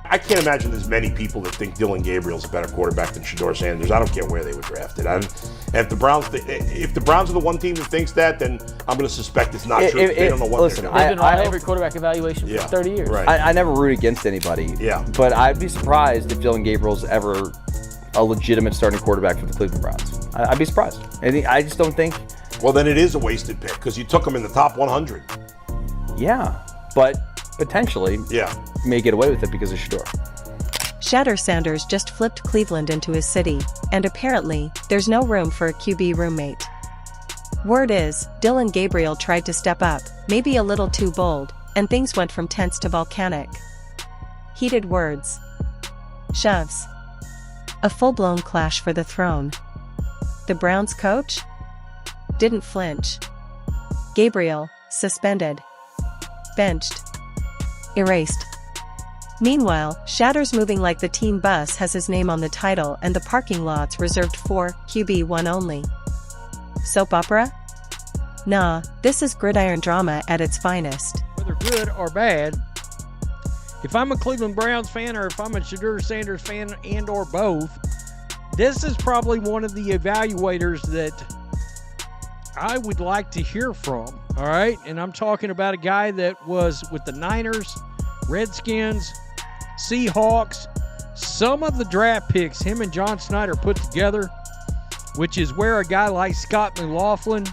I can't imagine there's many people that think Dillon Gabriel's a better quarterback than Shedeur Sanders. I don't care where they were drafted. And if the Browns are the one team that thinks that, then I'm going to suspect it's not true. They don't know what they're doing. They've been on every quarterback evaluation for 30 years. Right. I never root against anybody. Yeah. But I'd be surprised if Dillon Gabriel's ever a legitimate starting quarterback for the Cleveland Browns. I'd be surprised. I just don't think. Well, then it is a wasted pick because you took him in the top 100. Yeah, but potentially, you may get away with it because of Shedeur. Gabriel-Sanders just flipped Cleveland into his city, and apparently, there's no room for a QB roommate. Word is, Dillon Gabriel tried to step up, maybe a little too bold, and things went from tense to volcanic. Heated words. Shoves. A full-blown clash for the throne. The Browns coach? Didn't flinch. Gabriel, suspended. Benched. Erased. Meanwhile, Shedeur's moving like the team bus has his name on the title and the parking lot's reserved for QB1 only. Soap opera? Nah, this is gridiron drama at its finest. Whether good or bad, if I'm a Cleveland Browns fan or if I'm a Shedeur Sanders fan and or both, this is probably one of the evaluators that I would like to hear from, all right? And I'm talking about a guy that was with the Niners, Redskins, Seahawks, some of the draft picks him and John Snyder put together, which is where a guy like Scott McLaughlin,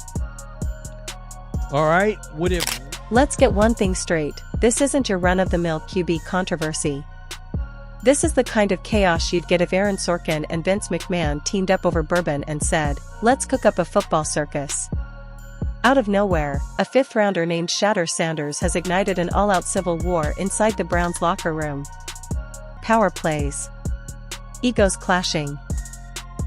all right, would have. Let's get one thing straight. This isn't your run-of-the-mill QB controversy. This is the kind of chaos you'd get if Aaron Sorkin and Vince McMahon teamed up over bourbon and said, let's cook up a football circus. Out of nowhere, a fifth-rounder named Gabriel-Sanders has ignited an all-out civil war inside the Browns locker room. Power plays. Egos clashing.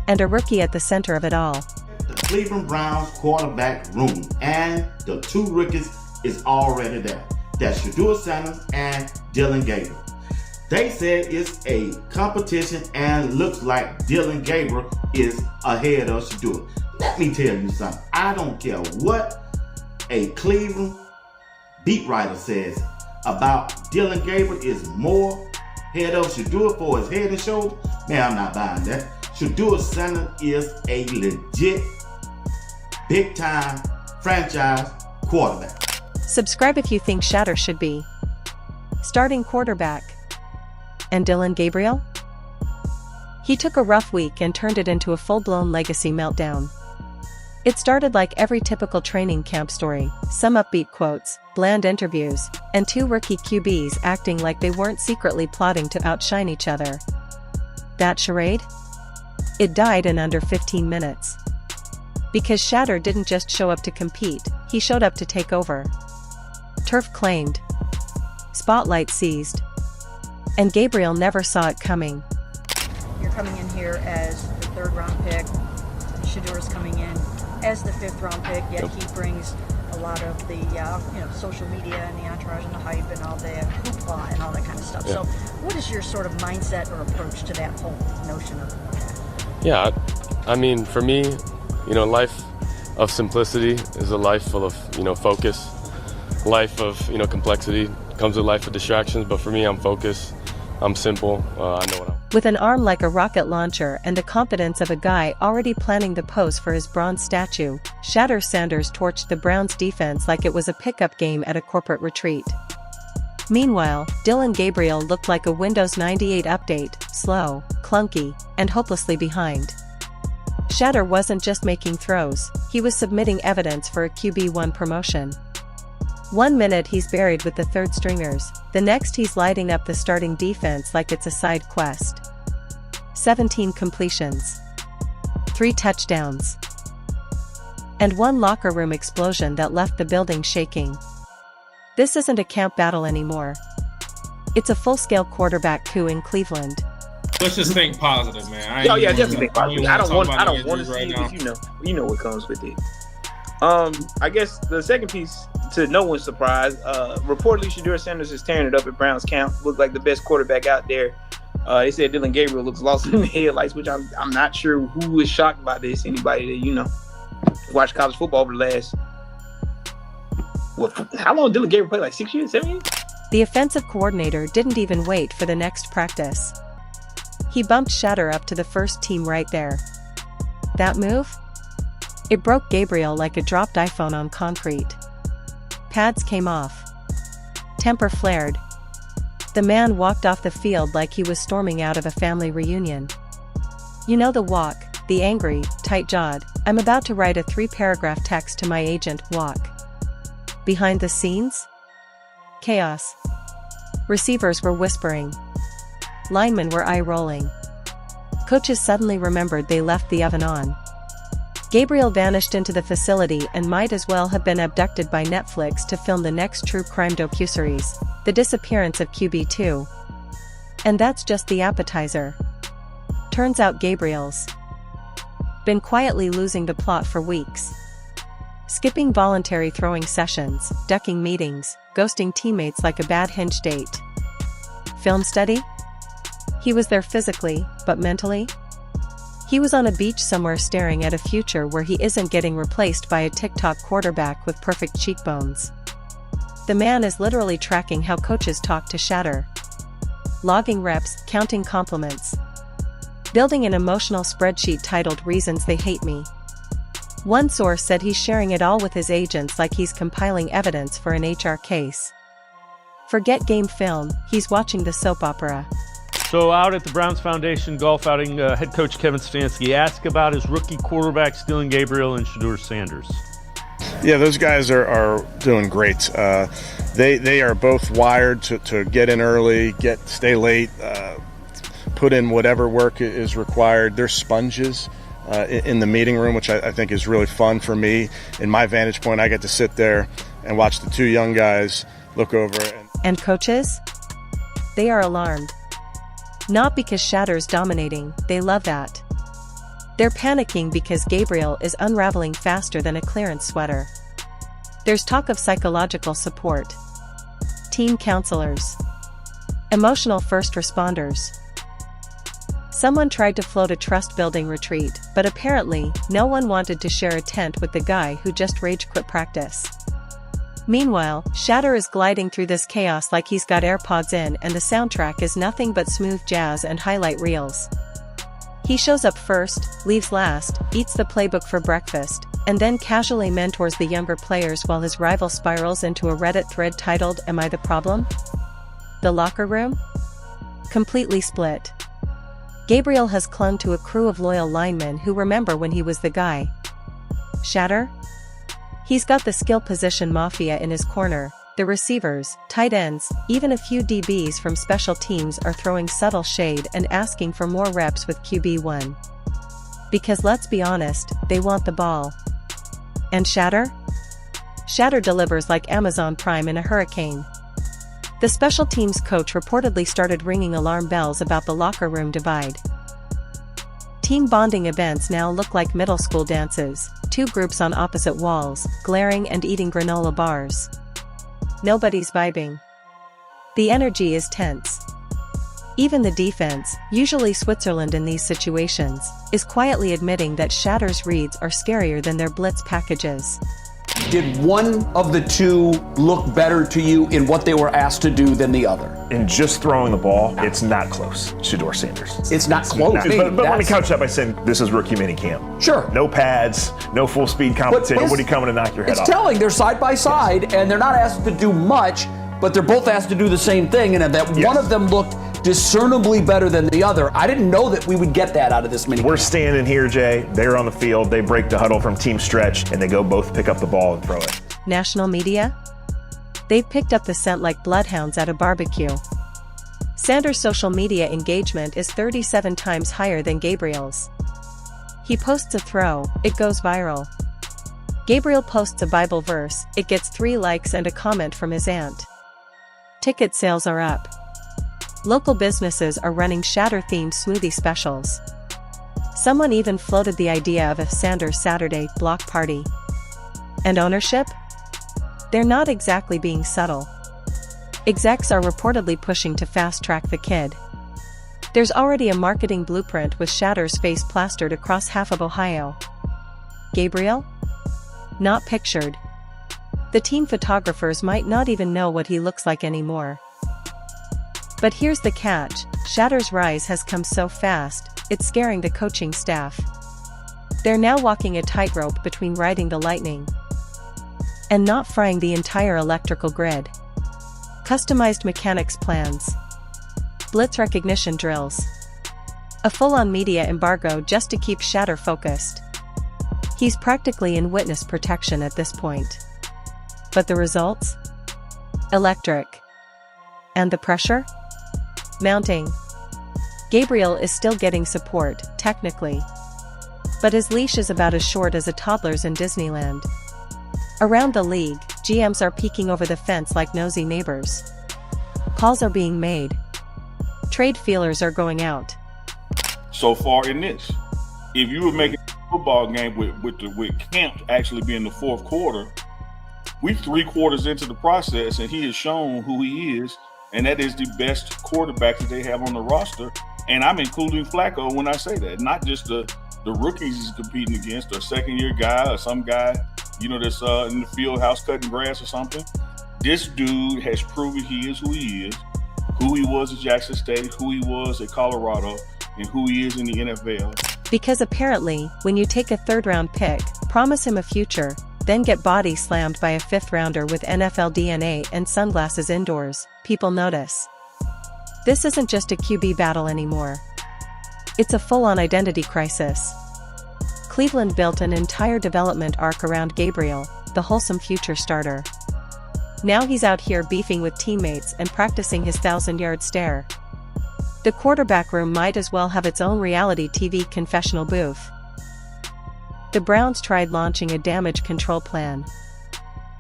And a rookie at the center of it all. The Cleveland Browns quarterback room, and the two rookies is already there. That's Shedeur Sanders and Dillon Gabriel. They said it's a competition and looks like Dillon Gabriel is ahead of Shedeur. Let me tell you something. I don't care what a Cleveland beat writer says about Dillon Gabriel is more head of Shedeur for his head and shoulder. Man, I'm not buying that. Shedeur Sanders is a legit, big-time franchise quarterback. Subscribe if you think Shedeur should be starting quarterback. And Dillon Gabriel? He took a rough week and turned it into a full-blown legacy meltdown. It started like every typical training camp story, some upbeat quotes, bland interviews, and two rookie QBs acting like they weren't secretly plotting to outshine each other. That charade? It died in under 15 minutes. Because Shedeur didn't just show up to compete, he showed up to take over. Turf claimed. Spotlight seized. And Gabriel never saw it coming. You're coming in here as the third-round pick. Shedeur's coming in as the fifth-round pick, yet he brings a lot of the social media and the entourage and the hype and all the hoopla and all that kind of stuff. So what is your sort of mindset or approach to that whole notion of that? Yeah, I mean, for me, life of simplicity is a life full of, focus. Life of, complexity comes with life of distractions, but for me, I'm focused. I'm simple. I know what I'm. With an arm like a rocket launcher and the confidence of a guy already planning the pose for his bronze statue, Gabriel-Sanders torched the Browns defense like it was a pickup game at a corporate retreat. Meanwhile, Dillon Gabriel looked like a Windows 98 update, slow, clunky, and hopelessly behind. Shedeur wasn't just making throws, he was submitting evidence for a QB1 promotion. 1 minute he's buried with the third stringers, the next he's lighting up the starting defense like it's a side quest. 17 completions. 3 touchdowns. And 1 locker room explosion that left the building shaking. This isn't a camp battle anymore. It's a full-scale quarterback coup in Cleveland. Let's just think positive, man. Definitely think positive. I don't want to see it because you know what comes with it. I guess the second piece, to no one's surprise, reportedly Shedeur Sanders is tearing it up at Browns camp. Looked like the best quarterback out there. They said Dillon Gabriel looks lost in the headlights, which I'm not sure who is shocked by this. Anybody that watched college football over the last how long did Dillon Gabriel play? Like 6 years, 7 years? The offensive coordinator didn't even wait for the next practice. He bumped Shedeur up to the first team right there. That move? It broke Gabriel like a dropped iPhone on concrete. Pads came off. Temper flared. The man walked off the field like he was storming out of a family reunion. You know the walk, the angry, tight-jawed, I'm about to write a 3-paragraph text to my agent walk. Behind the scenes? Chaos. Receivers were whispering. Linemen were eye-rolling. Coaches suddenly remembered they left the oven on. Gabriel vanished into the facility and might as well have been abducted by Netflix to film the next true crime docuseries, The Disappearance of QB2. And that's just the appetizer. Turns out Gabriel's been quietly losing the plot for weeks. Skipping voluntary throwing sessions, ducking meetings, ghosting teammates like a bad hinge date. Film study? He was there physically, but mentally? He was on a beach somewhere staring at a future where he isn't getting replaced by a TikTok quarterback with perfect cheekbones. The man is literally tracking how coaches talk to Shedeur. Logging reps, counting compliments. Building an emotional spreadsheet titled Reasons They Hate Me. One source said he's sharing it all with his agents like he's compiling evidence for an HR case. Forget game film, he's watching the soap opera. So out at the Browns Foundation golf outing, head coach Kevin Stefanski asked about his rookie quarterbacks Dillon Gabriel and Shedeur Sanders. Yeah, those guys are doing great. They are both wired to get in early, stay late, put in whatever work is required. They're sponges in the meeting room, which I think is really fun for me. In my vantage point, I get to sit there and watch the two young guys look over. And coaches? They are alarmed. Not because Shedeur's dominating, they love that. They're panicking because Gabriel is unraveling faster than a clearance sweater. There's talk of psychological support. Team counselors. Emotional first responders. Someone tried to float a trust-building retreat, but apparently, no one wanted to share a tent with the guy who just rage-quit practice. Meanwhile, Shedeur is gliding through this chaos like he's got AirPods in and the soundtrack is nothing but smooth jazz and highlight reels. He shows up first, leaves last, eats the playbook for breakfast, and then casually mentors the younger players while his rival spirals into a Reddit thread titled Am I the Problem? The locker room? Completely split. Gabriel has clung to a crew of loyal linemen who remember when he was the guy. Shedeur? He's got the skill position mafia in his corner. The receivers, tight ends, even a few DBs from special teams are throwing subtle shade and asking for more reps with QB1. Because let's be honest, they want the ball. And Shedeur? Shedeur delivers like Amazon Prime in a hurricane. The special teams coach reportedly started ringing alarm bells about the locker room divide. Team bonding events now look like middle school dances, two groups on opposite walls, glaring and eating granola bars. Nobody's vibing. The energy is tense. Even the defense, usually Switzerland in these situations, is quietly admitting that Shedeur's reads are scarier than their blitz packages. Did one of the two look better to you in what they were asked to do than the other? In just throwing the ball, it's not close, Shedeur Sanders. It's not close. But let me couch that by saying this is rookie minicamp. Sure. No pads, no full speed competition, nobody coming to knock your head off. It's telling, they're side by side, and they're not asked to do much, but they're both asked to do the same thing, and that one of them looked discernibly better than the other. I didn't know that we would get that out of this mini. We're standing here, Jay. They're on the field. They break the huddle from team stretch, and they go both pick up the ball and throw it. National media? They've picked up the scent like bloodhounds at a barbecue. Sanders' social media engagement is 37 times higher than Gabriel's. He posts a throw, it goes viral. Gabriel posts a Bible verse, it gets 3 likes and a comment from his aunt. Ticket sales are up. Local businesses are running Shedeur-themed smoothie specials. Someone even floated the idea of a Sanders Saturday block party. And ownership? They're not exactly being subtle. Execs are reportedly pushing to fast-track the kid. There's already a marketing blueprint with Shedeur's face plastered across half of Ohio. Gabriel? Not pictured. The team photographers might not even know what he looks like anymore. But here's the catch, Shedeur's rise has come so fast, it's scaring the coaching staff. They're now walking a tightrope between riding the lightning and not frying the entire electrical grid. Customized mechanics plans, blitz recognition drills, a full-on media embargo just to keep Shedeur focused. He's practically in witness protection at this point. But the results? Electric. And the pressure? Mounting. Gabriel is still getting support, technically. But his leash is about as short as a toddler's in Disneyland. Around the league, GMs are peeking over the fence like nosy neighbors. Calls are being made. Trade feelers are going out. So far in this, if you were making a football game with camp actually being the fourth quarter, we 3 quarters into the process and he has shown who he is, and that is the best quarterback that they have on the roster. And I'm including Flacco when I say that, not just the rookies he's competing against, or a second-year guy or some guy, that's in the field house cutting grass or something. This dude has proven he is, who he was at Jackson State, who he was at Colorado, and who he is in the NFL. Because apparently, when you take a third-round pick, promise him a future, then get body slammed by a fifth-rounder with NFL DNA and sunglasses indoors, people notice. This isn't just a QB battle anymore. It's a full-on identity crisis. Cleveland built an entire development arc around Gabriel, the wholesome future starter. Now he's out here beefing with teammates and practicing his 1,000-yard stare. The quarterback room might as well have its own reality TV confessional booth. The Browns tried launching a damage control plan.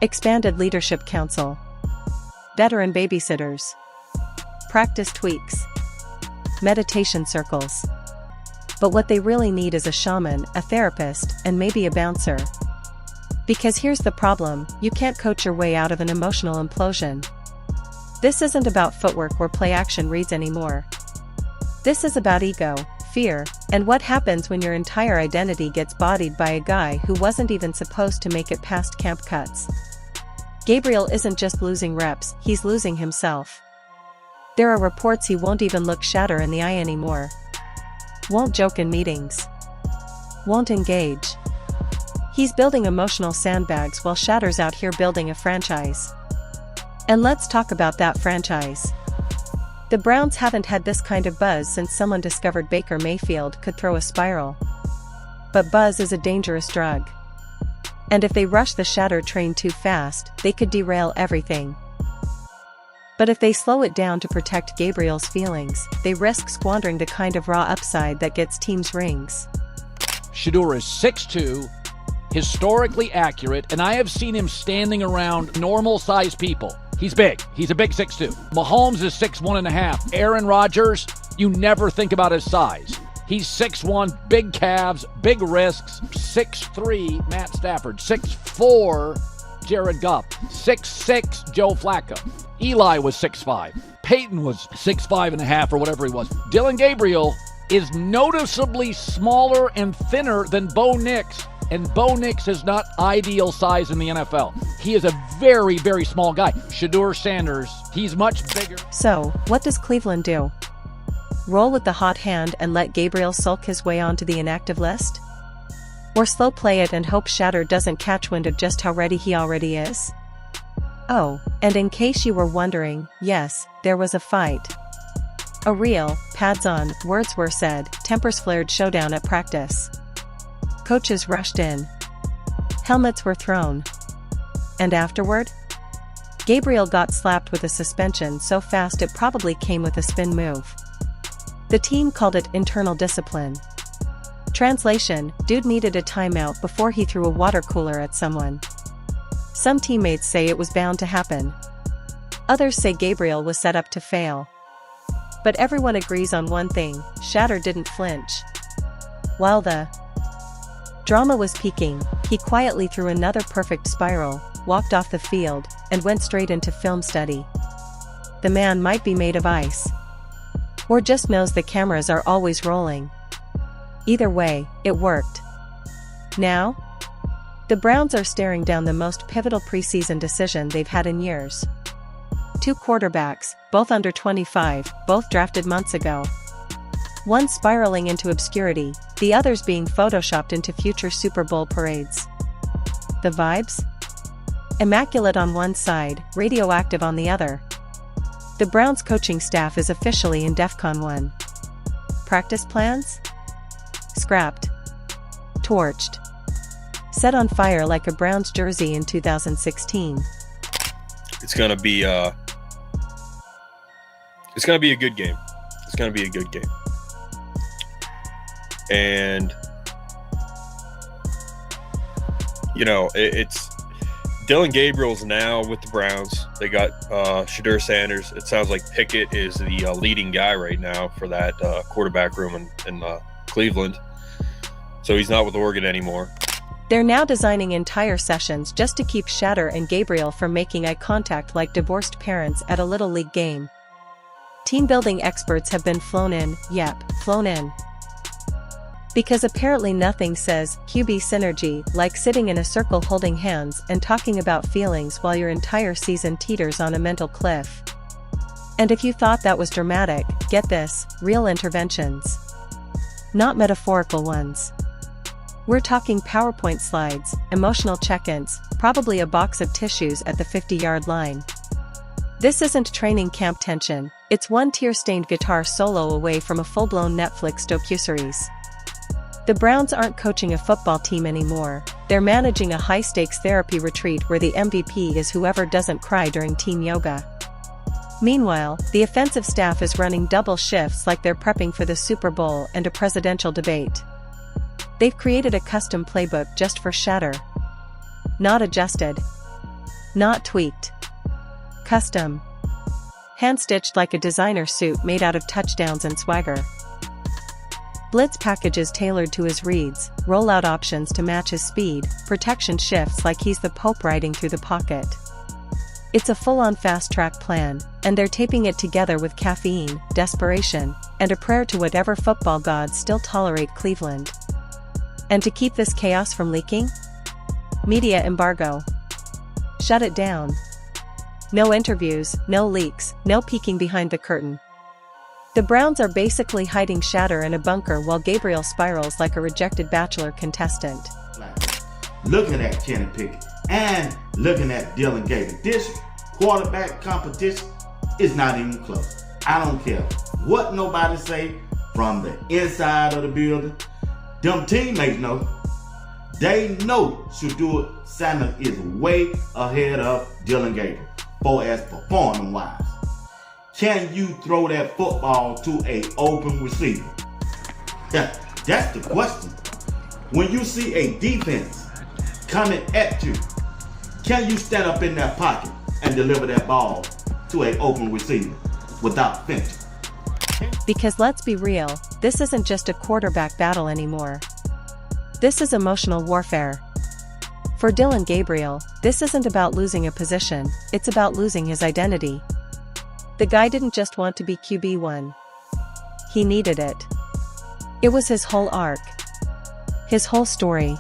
Expanded leadership council. Veteran babysitters. Practice tweaks. Meditation circles. But what they really need is a shaman, a therapist, and maybe a bouncer. Because here's the problem, you can't coach your way out of an emotional implosion. This isn't about footwork or play action reads anymore. This is about ego, fear, and what happens when your entire identity gets bodied by a guy who wasn't even supposed to make it past camp cuts. Gabriel isn't just losing reps, he's losing himself. There are reports he won't even look Shedeur in the eye anymore. Won't joke in meetings. Won't engage. He's building emotional sandbags while Shedeur's out here building a franchise. And let's talk about that franchise. The Browns haven't had this kind of buzz since someone discovered Baker Mayfield could throw a spiral. But buzz is a dangerous drug. And if they rush the Shedeur train too fast, they could derail everything. But if they slow it down to protect Gabriel's feelings, they risk squandering the kind of raw upside that gets teams rings. Shedeur is 6'2", historically accurate, and I have seen him standing around normal-sized people. He's big. He's a big 6'2". Mahomes is 6'1.5". Aaron Rodgers, you never think about his size. He's 6'1", big calves, big wrists. 6'3", Matt Stafford. 6'4", Jared Goff. 6'6", Joe Flacco. Eli was 6'5". Peyton was 6'5.5" or whatever he was. Dillon Gabriel is noticeably smaller and thinner than Bo Nix, and Bo Nix is not ideal size in the NFL. He is a very, very small guy. Gabriel-Sanders, he's much bigger. So, what does Cleveland do? Roll with the hot hand and let Gabriel sulk his way onto the inactive list? Or slow play it and hope Shedeur doesn't catch wind of just how ready he already is? Oh, and in case you were wondering, yes, there was a fight. A real, pads on, words were said, tempers flared showdown at practice. Coaches rushed in. Helmets were thrown. And afterward? Gabriel got slapped with a suspension so fast it probably came with a spin move. The team called it internal discipline. Translation, dude needed a timeout before he threw a water cooler at someone. Some teammates say it was bound to happen. Others say Gabriel was set up to fail. But everyone agrees on one thing, Shedeur didn't flinch. While the drama was peaking, he quietly threw another perfect spiral, walked off the field, and went straight into film study. The man might be made of ice. Or just knows the cameras are always rolling. Either way, it worked. Now? The Browns are staring down the most pivotal preseason decision they've had in years. 2 quarterbacks, both under 25, both drafted months ago. One spiraling into obscurity, the others being photoshopped into future Super Bowl parades. The vibes? Immaculate on one side, radioactive on the other. The Browns coaching staff is officially in DEFCON 1. Practice plans? Scrapped. Torched. Set on fire like a Browns jersey in 2016. It's gonna be a good game. It's gonna be a good game. And it's Dillon Gabriel's now with the Browns. They got Shedeur Sanders. It sounds like Pickett is the leading guy right now for that quarterback room in Cleveland. So he's not with Oregon anymore. They're now designing entire sessions just to keep Shedeur and Gabriel from making eye contact like divorced parents at a Little League game. Team building experts have been flown in, flown in. Because apparently nothing says QB synergy like sitting in a circle holding hands and talking about feelings while your entire season teeters on a mental cliff. And if you thought that was dramatic, get this, real interventions. Not metaphorical ones. We're talking PowerPoint slides, emotional check-ins, probably a box of tissues at the 50-yard line. This isn't training camp tension, it's one tear-stained guitar solo away from a full-blown Netflix docuseries. The Browns aren't coaching a football team anymore, they're managing a high-stakes therapy retreat where the MVP is whoever doesn't cry during team yoga. Meanwhile, the offensive staff is running double shifts like they're prepping for the Super Bowl and a presidential debate. They've created a custom playbook just for Shedeur. Not adjusted. Not tweaked. Custom. Hand-stitched like a designer suit made out of touchdowns and swagger. Blitz packages tailored to his reads, rollout options to match his speed, protection shifts like he's the Pope riding through the pocket. It's a full-on fast-track plan, and they're taping it together with caffeine, desperation, and a prayer to whatever football gods still tolerate Cleveland. And to keep this chaos from leaking? Media embargo. Shut it down. No interviews, no leaks, no peeking behind the curtain. The Browns are basically hiding Shedeur in a bunker while Gabriel spirals like a rejected Bachelor contestant. Looking at Kenny Pickett and looking at Dillon Gabriel, this quarterback competition is not even close. I don't care what nobody say from the inside of the building. Them teammates know. They know Shedeur Sanders is way ahead of Dillon Gabriel as performing wise. Can you throw that football to an open receiver? That's the question. When you see a defense coming at you, can you stand up in that pocket and deliver that ball to an open receiver without flinching? Because let's be real, this isn't just a quarterback battle anymore. This is emotional warfare. For Dillon Gabriel, this isn't about losing a position, it's about losing his identity. The guy didn't just want to be QB1. He needed it. It was his whole arc. His whole story.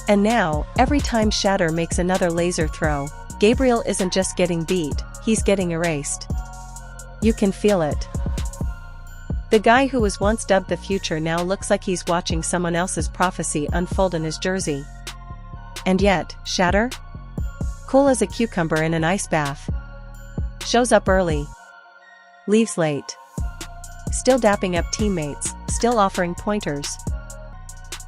And now, every time Shedeur makes another laser throw, Gabriel isn't just getting beat, he's getting erased. You can feel it. The guy who was once dubbed the future now looks like he's watching someone else's prophecy unfold in his jersey. And yet, Shedeur? Cool as a cucumber in an ice bath. Shows up early. Leaves late. Still dapping up teammates, still offering pointers.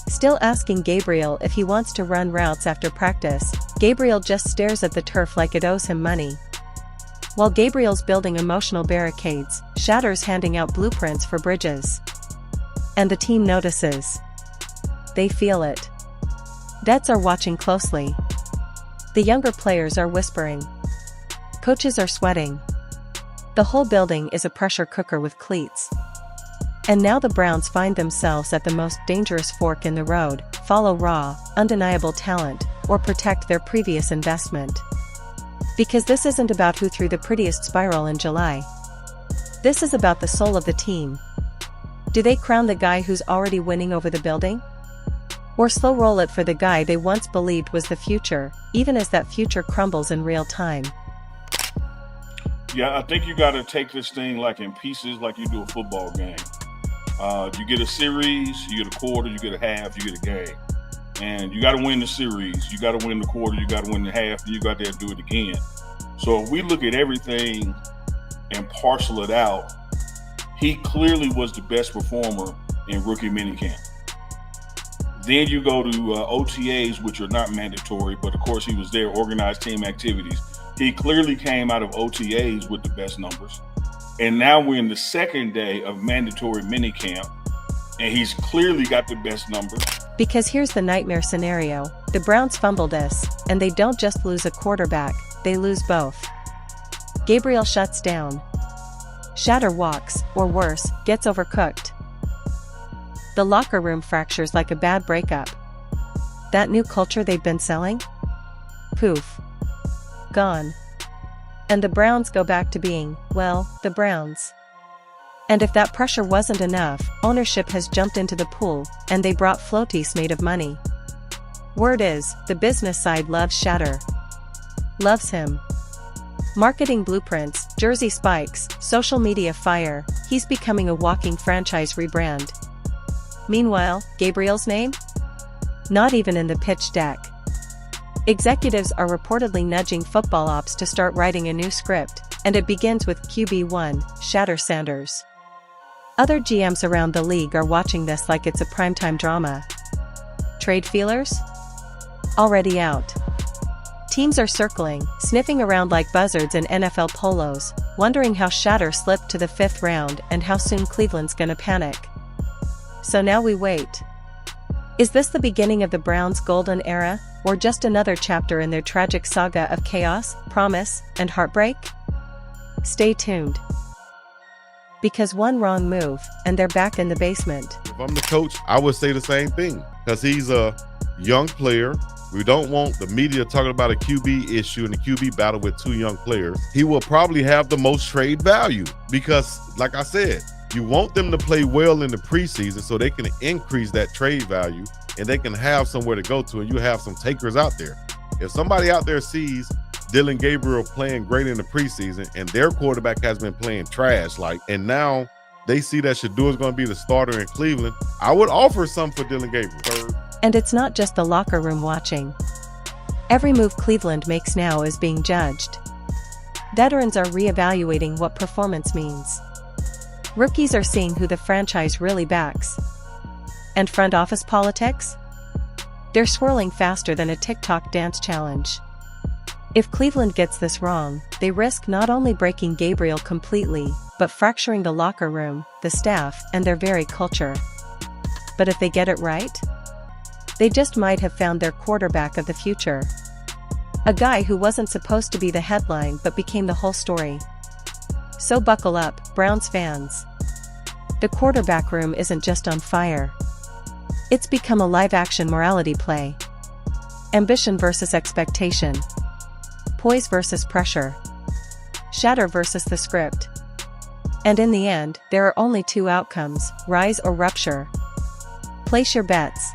Still asking Gabriel if he wants to run routes after practice. Gabriel just stares at the turf like it owes him money. While Gabriel's building emotional barricades, Shedeur's handing out blueprints for bridges. And the team notices. They feel it. Vets are watching closely. The younger players are whispering. Coaches are sweating. The whole building is a pressure cooker with cleats. And now the Browns find themselves at the most dangerous fork in the road: follow raw, undeniable talent, or protect their previous investment. Because this isn't about who threw the prettiest spiral in July. This is about the soul of the team. Do they crown the guy who's already winning over the building? Or slow roll it for the guy they once believed was the future, even as that future crumbles in real time? Yeah, I think you got to take this thing like in pieces, like you do a football game. You get a series, you get a quarter, you get a half, you get a game. And you got to win the series, you got to win the quarter, you got to win the half, and you got to do it again. So if we look at everything and parcel it out, he clearly was the best performer in rookie minicamp. Then you go to OTAs, which are not mandatory, but of course he was there, organized team activities. He clearly came out of OTAs with the best numbers. And now we're in the second day of mandatory minicamp, and he's clearly got the best numbers. Because here's the nightmare scenario. The Browns fumble this, and they don't just lose a quarterback, they lose both. Gabriel shuts down. Shedeur walks, or worse, gets overcooked. The locker room fractures like a bad breakup. That new culture they've been selling? Poof. Gone. And the Browns go back to being, well, the Browns. And if that pressure wasn't enough, ownership has jumped into the pool, and they brought floaties made of money. Word is, the business side loves Shedeur. Loves him. Marketing blueprints, jersey spikes, social media fire, he's becoming a walking franchise rebrand. Meanwhile, Gabriel's name? Not even in the pitch deck. Executives are reportedly nudging football ops to start writing a new script, and it begins with QB1, Gabriel-Sanders. Other GMs around the league are watching this like it's a primetime drama. Trade feelers? Already out. Teams are circling, sniffing around like buzzards in NFL polos, wondering how Shedeur slipped to the 5th round and how soon Cleveland's gonna panic. So now we wait. Is this the beginning of the Browns' golden era, or just another chapter in their tragic saga of chaos, promise, and heartbreak? Stay tuned. Because one wrong move, and they're back in the basement. If I'm the coach, I would say the same thing, because he's a young player. We don't want the media talking about a QB issue and a QB battle with 2 young players. He will probably have the most trade value because, like I said, you want them to play well in the preseason so they can increase that trade value and they can have somewhere to go to, and you have some takers out there. If somebody out there sees Dillon Gabriel playing great in the preseason and their quarterback has been playing trash, and now they see that Shedeur is going to be the starter in Cleveland, I would offer some for Dillon Gabriel. And it's not just the locker room watching. Every move Cleveland makes now is being judged. Veterans are reevaluating what performance means. Rookies are seeing who the franchise really backs. And front office politics? They're swirling faster than a TikTok dance challenge. If Cleveland gets this wrong, they risk not only breaking Gabriel completely, but fracturing the locker room, the staff, and their very culture. But if they get it right, they just might have found their quarterback of the future. A guy who wasn't supposed to be the headline but became the whole story. So buckle up, Browns fans. The quarterback room isn't just on fire. It's become a live-action morality play. Ambition versus expectation. Poise versus pressure. Shedeur versus the script. And in the end, there are only 2 outcomes, rise or rupture. Place your bets.